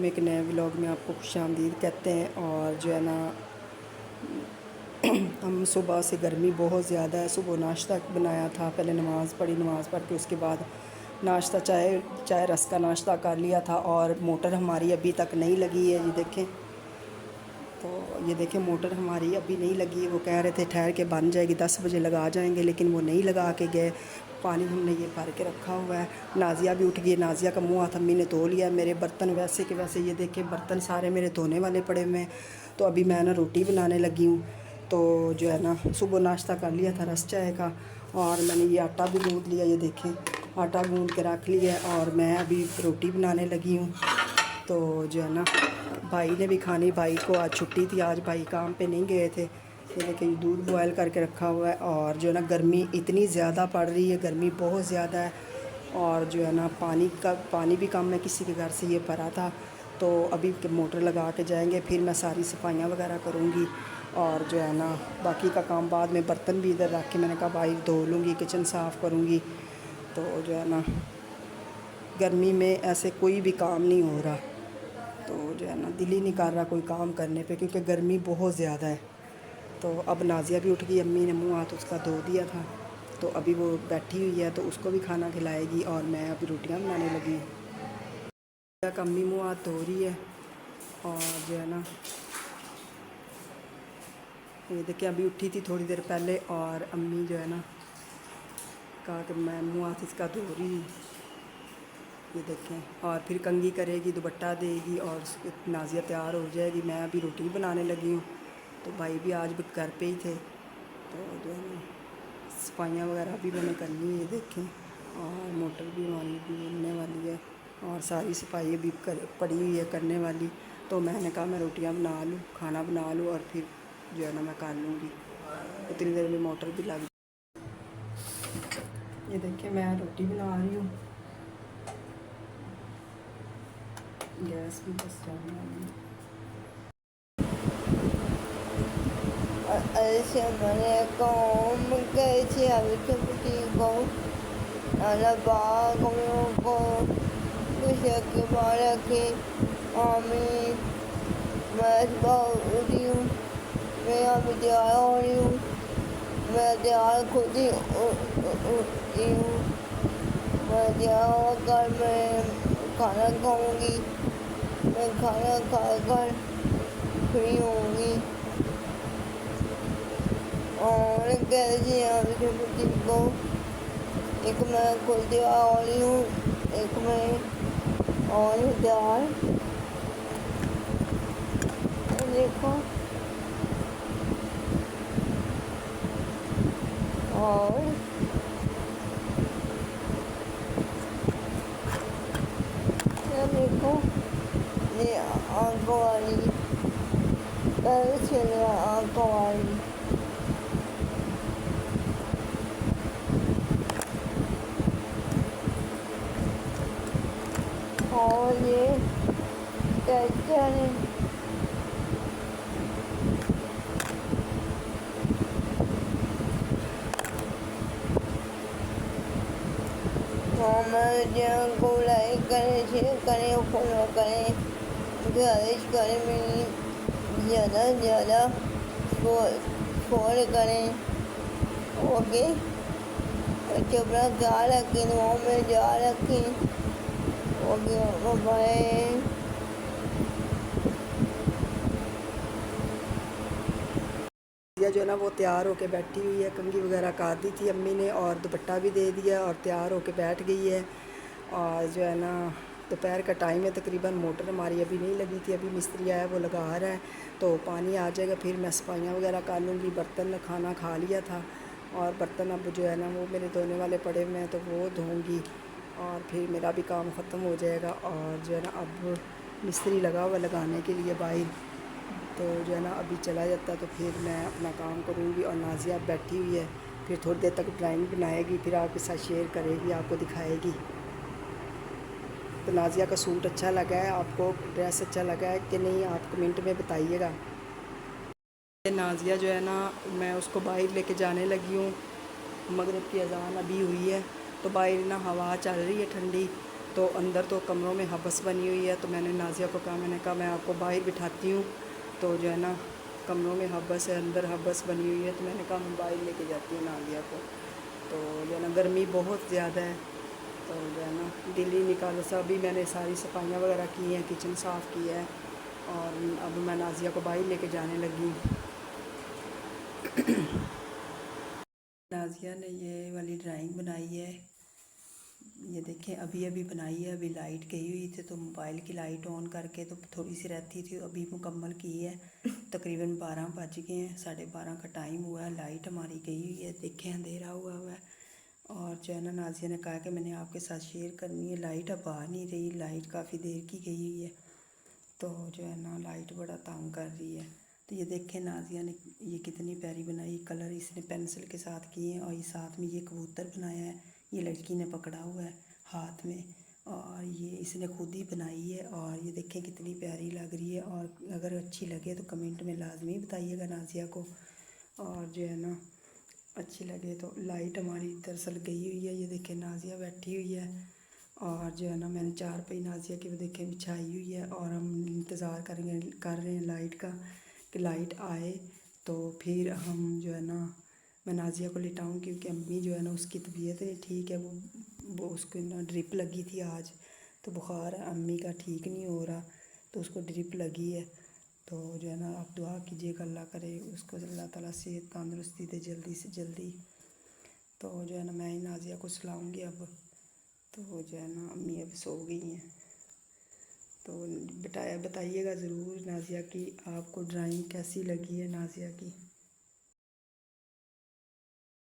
एक नए व्लॉग में आपको खुशामदीद कहते हैं। और जो है ना हम सुबह से गर्मी बहुत ज़्यादा है। सुबह नाश्ता बनाया था, पहले नमाज़ पढ़ी, नमाज़ पढ़ के उसके बाद नाश्ता चाय रस का नाश्ता कर लिया था। और मोटर हमारी अभी तक नहीं लगी है, ये देखें। तो ये देखें मोटर हमारी अभी नहीं लगी। वो कह रहे थे ठहर के बन जाएगी, 10 बजे लगा जाएंगे, लेकिन वो नहीं लगा के गए। पानी हमने ये भर के रखा हुआ है। नाजिया भी उठ गई, नाजिया का मुंह हाथ अम्मी ने धो लिया। मेरे बर्तन वैसे के वैसे, ये देखें बर्तन सारे मेरे धोने वाले पड़े हुए हैं। तो अभी मैं ना रोटी बनाने लगी हूँ। तो जो है ना सुबह नाश्ता कर लिया था रस चाय का, और मैंने ये आटा भी गूँध लिया, ये देखें आटा गूँध के रख लिया। और मैं अभी रोटी बनाने लगी हूँ। तो जो है ना भाई ने भी खानी, भाई को आज छुट्टी थी, आज भाई काम पे नहीं गए थे। ये देखिए दूध बॉयल करके रखा हुआ है। और जो है ना गर्मी इतनी ज़्यादा पड़ रही है, गर्मी बहुत ज़्यादा है। और जो है ना पानी भी कम है, किसी के घर से ये भरा था। तो अभी मोटर लगा के जाएंगे, फिर मैं सारी सफाइयाँ वगैरह करूँगी। और जो है ना बाकी का काम बाद में, बर्तन भी इधर रख के मैंने कहा भाई धो लूँगी, किचन साफ़ करूँगी। तो जो है ना गर्मी में ऐसे कोई भी काम नहीं हो रहा। तो जो है ना दिल ही नहीं कर रहा कोई काम करने पे, क्योंकि गर्मी बहुत ज़्यादा है। तो अब नाजिया भी उठ गई, अम्मी ने मुंह हाथ उसका धो दिया था। तो अभी वो बैठी हुई है, तो उसको भी खाना खिलाएगी। और मैं अभी रोटियां बनाने लगी हूँ। अम्मी मुंह हाथ धो रही है। और जो है ना ये देखिए अभी उठी थी थोड़ी देर पहले, और अम्मी जो है ना कहा कि मैं मुँह हाथ इसका धो रही हूँ, ये देखें। और फिर कंघी करेगी, दुपट्टा देगी, और नाजिया तैयार हो जाएगी। मैं अभी रोटी बनाने लगी हूँ। तो भाई भी आज भी घर पे ही थे। तो जो है ना सफाइयाँ वगैरह भी मैंने करनी है, ये देखें। और मोटर भी हमारी बनने वाली है, और सारी सफाई भी पड़ी हुई है करने वाली। तो मैंने कहा मैं रोटियाँ बना लूँ, खाना बना लूँ, और फिर जो है ना मैं कर लूँगी। इतनी देर में मोटर भी लग। ये देखिए मैं रोटी बना रही हूँ, गैस भी बस जाने वाली है। Assalamualaikum warahmatullahi Ana ko bisa kebaraki Amin मैं सुबह उठी हूँ, मैं अभी तैयार हो रही हूँ। मैं तैयार खुद ही उठी हूँ। मैं तैयार होकर मैं खाना खाऊंगी। मैं खाना खाकर फ्री होंगी। और कैसे आपके बच्चे को एक मैं खुद तैयार हो रही हूँ, एक मैं और तैयार देखो। और देखो ये आंखों वाली पहले चले आंखों वाली। और ये ट्रैक्टर है। हमारे को लाइक करें, शेयर करें, फॉलो करें, गुजारिश करें मेरी ज़्यादा से ज़्यादा फॉलो करें। ओके, बच्चे अपना ख्याल रखें, दुआओं में ख्याल रखें। Okay bye. जो है ना वो तैयार होके बैठी हुई है, कंघी वगैरह काट दी थी अम्मी ने, और दुपट्टा भी दे दिया, और तैयार होके बैठ गई है। और जो है ना दोपहर का टाइम है तकरीबन, मोटर हमारी अभी नहीं लगी थी, अभी मिस्त्री आया वो लगा रहा है। तो पानी आ जाएगा फिर मैं सफाइयाँ वगैरह कर लूँगी। बर्तन खाना खा लिया था, और बर्तन अब जो है ना वो मेरे धोने वाले पड़े हुए हैं, तो वो धोऊँगी, और फिर मेरा भी काम ख़त्म हो जाएगा। और जो है ना अब मिस्त्री लगा हुआ लगाने के लिए बाहर। तो जो है ना अभी चला जाता तो फिर मैं अपना काम करूँगी। और नाजिया बैठी हुई है, फिर थोड़ी देर तक ड्राइंग बनाएगी, फिर आपके साथ शेयर करेगी, आपको दिखाएगी। तो नाजिया का सूट अच्छा लगा है, आपको ड्रेस अच्छा लगा है कि नहीं, आप कमेंट में बताइएगा। नाजिया जो है ना मैं उसको बाहर लेके जाने लगी हूँ। मगरिब की अज़ान अभी हुई है, तो बाहर ना हवा चल रही है ठंडी। तो अंदर तो कमरों में हबस बनी हुई है। तो मैंने नाजिया को कहा, मैंने कहा मैं आपको बाहर बिठाती हूँ। तो जो है ना कमरों में हबस है, अंदर हबस बनी हुई है। तो मैंने कहा मैं बाहर लेके जाती हूँ नाजिया को। तो जो है ना गर्मी बहुत ज़्यादा है, तो जो है ना दिल ही निकालो सा। अभी मैंने सारी सफाइयाँ वगैरह की हैं, किचन साफ़ किया है और अब मैं नाजिया को बाहर लेके जाने लगी हूँ। नाजिया ने ये वाली ड्राइंग बनाई है, ये देखें अभी अभी बनाई है। अभी लाइट गई हुई थी तो मोबाइल की लाइट ऑन करके तो थोड़ी सी रहती थी, अभी मुकम्मल की है। तकरीबन 12 बज गए हैं, 12:30 का टाइम हुआ है। लाइट हमारी गई हुई है, देखें अंधेरा हुआ हुआ है। और जो है ना नाजिया ने कहा कि मैंने आपके साथ शेयर करनी है। लाइट अब आ नहीं रही, लाइट काफ़ी देर की गई हुई है। तो जो है ना लाइट बड़ा तंग कर रही है। तो ये देखें नाजिया ने ये कितनी प्यारी बनाई, कलर इसने पेंसिल के साथ किए हैं और ये साथ में ये कबूतर बनाया है, ये लड़की ने पकड़ा हुआ है हाथ में और ये इसने खुद ही बनाई है। और ये देखें कितनी प्यारी लग रही है। और अगर अच्छी लगे तो कमेंट में लाजमी बताइएगा नाजिया को। और जो है ना अच्छी लगे तो लाइट हमारी दरअसल गई हुई है, ये देखें नाजिया बैठी हुई है। और जो है ना मैंने चारपाई नाजिया की वो देखें बिछाई हुई है और हम इंतज़ार कर रहे हैं लाइट का कि लाइट आए तो फिर हम जो है ना मैं नाजिया को लिटाऊँ, क्योंकि अम्मी जो है ना उसकी तबीयत नहीं ठीक है। वो उसको ना ड्रिप लगी थी आज, तो बुखार अम्मी का ठीक नहीं हो रहा, तो उसको ड्रिप लगी है। तो जो है ना आप दुआ कीजिएगा अल्लाह करे उसको अल्लाह ताला सेहत तंदुरुस्ती दे जल्दी से जल्दी। तो जो है ना मैं ही नाजिया को सुलाऊँगी अब। तो जो है ना अम्मी अब सो गई हैं। तो बताइएगा ज़रूर नाजिया की आपको ड्राइंग कैसी लगी है नाजिया की।